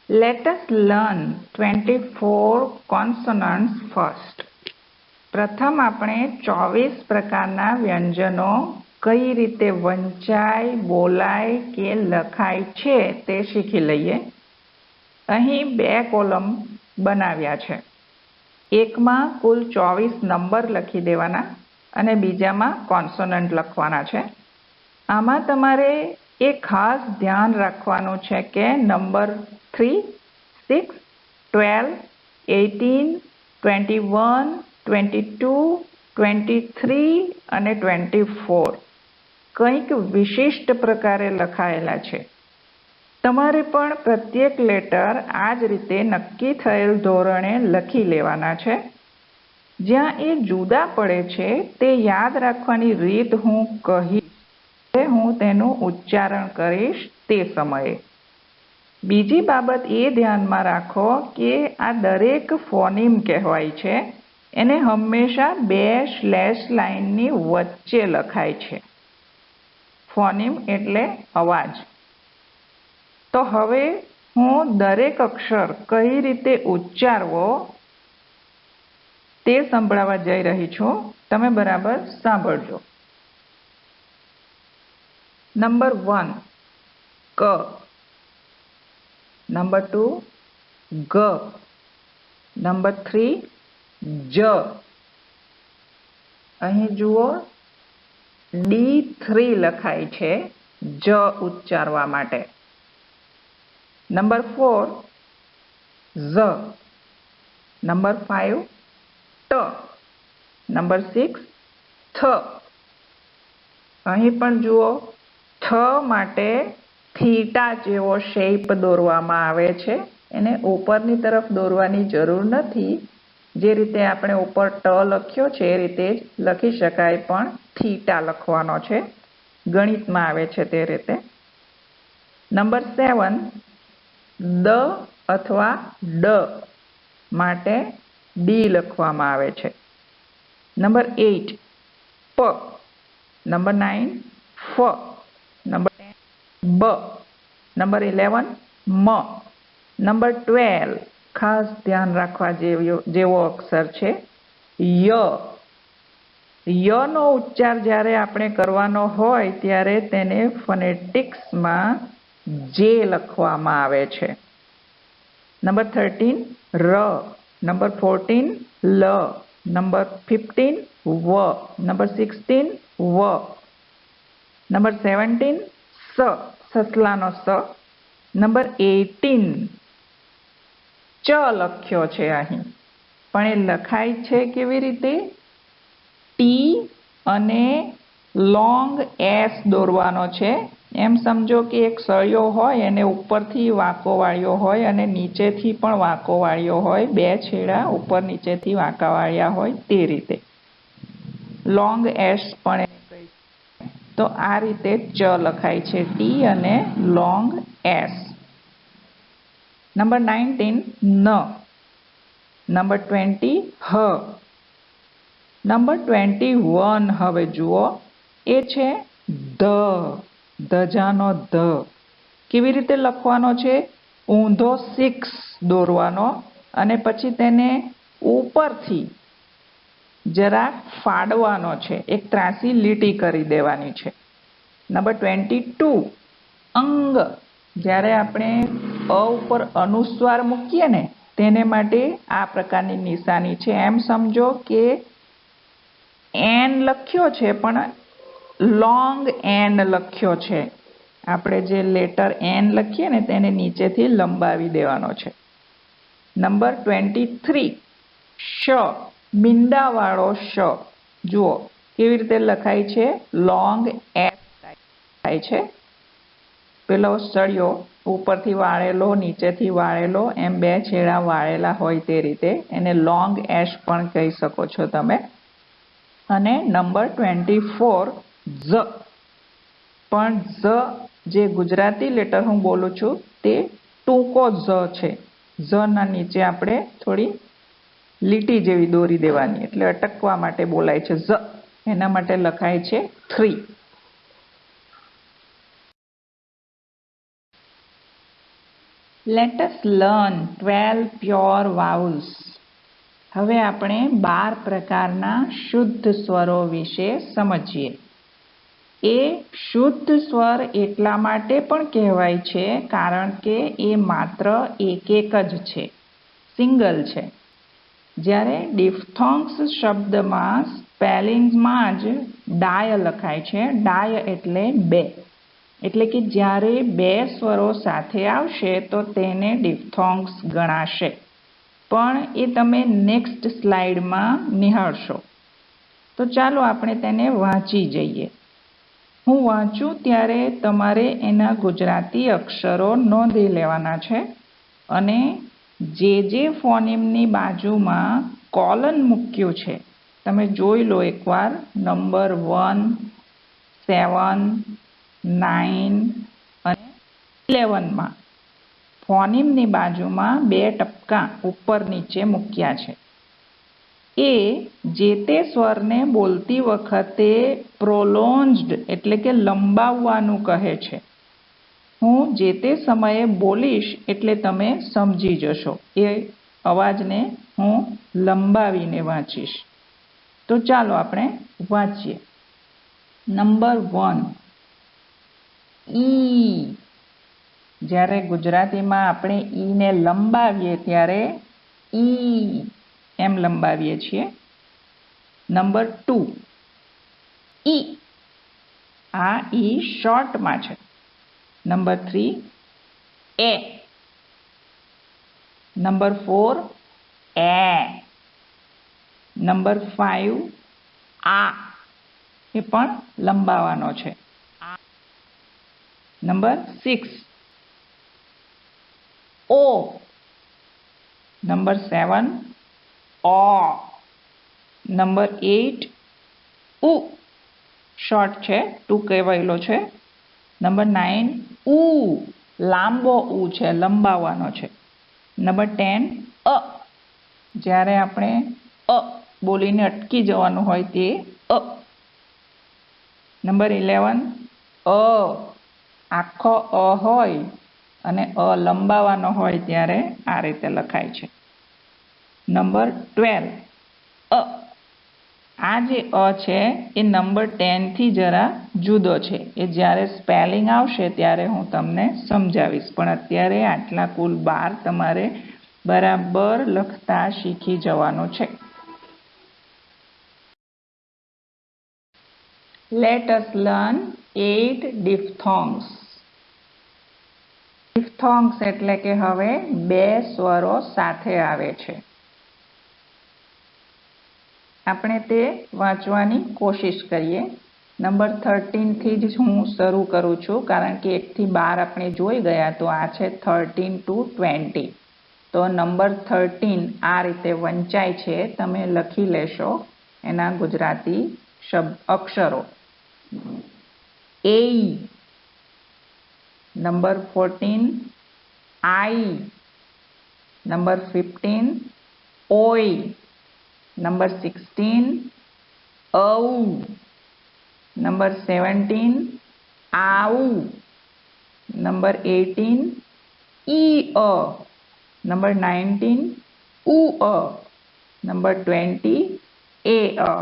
Let us learn 24 consonants first. પ્રથમ આપણે 24 પ્રકારના વ્યંજનો કઈ રીતે વંચાય, બોલાય કે લખાય છે તે શીખી લઈએ. અહીં બે કોલમ બનાવ્યા છે. એકમાં કુલ 24 નંબર લખી દેવાના અને બીજામાં કોન્સોનન્ટ લખવાના છે. આમાં તમારે એ ખાસ ધ્યાન રાખવાનું છે કે નંબર 3, 6, 12, 18, 21, 22, 23 અને 24 કંઈક વિશિષ્ટ પ્રકારે લખાયેલા છે. તમારે પણ પ્રત્યેક લેટર આ જ રીતે નક્કી થયેલ ધોરણે લખી લેવાના છે. જ્યાં એ જુદા પડે છે તે યાદ રાખવાની રીત હું કહીશ. હું તેનું ઉચ્ચારણ કરીશ તે સમયે. બીજી બાબત એ ધ્યાનમાં રાખો કે આ દરેક ફોનીમ કહેવાય છે. એને હંમેશા 2 સ્લેશ લાઇનની વચ્ચે લખાય છે. ફોનીમ એટલે અવાજ. તો હવે હું દરેક અક્ષર કઈ રીતે ઉચ્ચારવો તે સંભળાવવા જઈ રહી છું. તમે બરાબર સાંભળજો. નંબર 1 ક, નંબર 2 ગ, નંબર 3 જ. અહીં જુઓ D3 લખાય છે જ ઉચ્ચારવા માટે. નંબર 4 ઝ, નંબર 5 ટ, નંબર 6 થ. અહીં પણ જુઓ થ માટે થીટા જેવો શેપ દોરવામાં આવે છે. એને ઉપરની તરફ દોરવાની જરૂર નથી. જે રીતે આપણે ઉપર ટ લખ્યો છે એ રીતે જ લખી શકાય, પણ થીટા લખવાનો છે. ગણિતમાં આવે છે તે રીતે. નંબર 7 દ અથવા ડ માટે ડી લખવામાં આવે છે. નંબર 8 પ, નંબર 9 ફ, નંબર 10 બ, નંબર 11 મ, નંબર 12 ખાસ ધ્યાન રાખવા જેવો અક્ષર છે ય. યનો ઉચ્ચાર જ્યારે આપણે કરવાનો હોય ત્યારે તેને ફોનેટિક્સમાં જે લખવામાં આવે છે. નંબર 13 ર, નંબર 14 લ, નંબર 15 વ, નંબર 16 વ, નંબર 17 સ, સસલાનો સ, નંબર 18 ચ લખ્યો છે અહીં, પણ એ લખાય છે કેવી રીતે? ટી અને લોંગ એસ દોરવાનો છે. એમ સમજો કે એક સળિયો હોય અને ઉપરથી વાંકો વાળ્યો હોય અને નીચેથી પણ વાંકો વાળ્યો હોય. બે છેડા ઉપર નીચેથી વાંકા વાળ્યા હોય તે રીતે લોંગ એસ પણ કહી. તો આ રીતે ચ લખાય છે, ટી અને લોંગ એસ. નંબર 19 ન, નંબર 20 હ, નંબર 21 હવે જુઓ એ છે ધ, ધજાનો ધ. કેવી રીતે લખવાનો છે? ઊંધો 6 દોરવાનો અને પછી તેને ઉપરથી જરાક ફાડવાનો છે. એક ત્રાસી લીટી કરી દેવાની છે. નંબર 22 અંગ. જ્યારે આપણે અ ઉપર અનુસ્વાર મૂકીએ ને તેને માટે આ પ્રકારની નિશાની છે. એમ સમજો કે એન લખ્યો છે પણ લોંગ એન લખ્યો છે. આપણે જે લેટર એન લખીએ ને તેને નીચેથી લંબાવી દેવાનો છે. નંબર 23 શ, મીંડાવાળો શ. જુઓ કેવી રીતે લખાય છે? લોંગ એસ થાય છે. પેલો સળિયો ઉપરથી વાળેલો નીચેથી વાળેલો એમ બે છેડા વાળેલા હોય તે રીતે એને લોંગ એસ પણ કહી શકો છો તમે. અને નંબર 24 ઝ, પણ ઝ જે ગુજરાતી લેટર હું બોલું છું તે ટૂંકો ઝ છે. ઝ ના નીચે આપણે થોડી લીટી જેવી દોરી દેવાની, એટલે અટકવા માટે બોલાય છે ઝ. એના માટે લખાય છે 3. Let us learn 12 pure vowels. હવે આપણે 12 પ્રકારના શુદ્ધ સ્વરો વિશે સમજીએ. એ શુદ્ધ સ્વર એટલા માટે પણ કહેવાય છે કારણ કે એ માત્ર એક જ છે, સિંગલ છે. જ્યારે ડિફ્થોંગ્સ શબ્દમાં સ્પેલિંગમાં જ ડાય લખાય છે. ડાય એટલે બે, એટલે કે જ્યારે બે સ્વરો સાથે આવશે તો તેને ડિફ્થોંગ્સ ગણાશે. પણ એ તમે નેક્સ્ટ સ્લાઇડમાં નિહાળશો. તો ચાલો આપણે તેને વાંચી જઈએ. હું વાંચું ત્યારે તમારે એના ગુજરાતી અક્ષરો નોંધી લેવાના છે અને જે ફોનિમની બાજુમાં કોલન મૂક્યું છે તમે જોઈ લો એકવાર. નંબર 1, 7, 9 અને 11માં ફોનિમની બાજુમાં 2 ટપકાં ઉપર નીચે મૂક્યા છે. એ જે તે સ્વરને બોલતી વખતે પ્રોલોન્જ્ડ એટલે કે લંબાવવાનું કહે છે. હું જે તે સમયે બોલીશ એટલે તમે સમજી જશો. એ અવાજને હું લંબાવીને વાંચીશ. તો ચાલો આપણે વાંચીએ. નંબર 1 ઈ. જ્યારે ગુજરાતીમાં આપણે ઈને લંબાવીએ ત્યારે ઈ એમ લંબાવીએ છીએ. નંબર 2 ઈ. આ ઈ શોર્ટમાં છે. નંબર 3 એ. નંબર 4 એ. નંબર 5 આ. એ પણ લંબાવવાનો છે. નંબર 6 ઓ. નંબર 7 ઓ. નંબર 8 ઉ. શોર્ટ છે, ટુ કહેવાયેલો છે. નંબર 9 ઉ. લાંબો ઉ છે, લંબાવવાનો છે. નંબર 10 અ. જ્યારે આપણે અ બોલીને અટકી જવાનું હોય તે અ. નંબર 11 અ. આખો અ હોય અને અ લંબાવવાનો હોય ત્યારે આ રીતે લખાય છે. નંબર 12 અ. આ જે અ છે એ નંબર 10 થી જરા જુદો છે. એ જ્યારે સ્પેલિંગ આવશે ત્યારે હું તમને સમજાવીશ. પણ અત્યારે આટલા કુલ 12 તમારે બરાબર લખતા શીખી જવાનું છે. Let us learn 8 diphthongs. diphthongs એટલે કે હવે બે સ્વરો સાથે આવે છે. આપણે તે વાંચવાની કોશિશ કરીએ. નંબર 13 થી જ હું શરૂ કરું છું કારણ કે 1 થી 12 આપણે જોઈ ગયા. તો આ છે 13 to 20. તો નંબર 13 આ રીતે વંચાય છે. તમે લખી લેશો એના ગુજરાતી અક્ષરો. એ. નંબર 14 આઈ. નંબર 15 ઓય. નંબર 16 ઔ. નંબર 17 આઉ. નંબર 18 ઈ અ. નંબર 19 ઉ અ. નંબર 20 એ અ.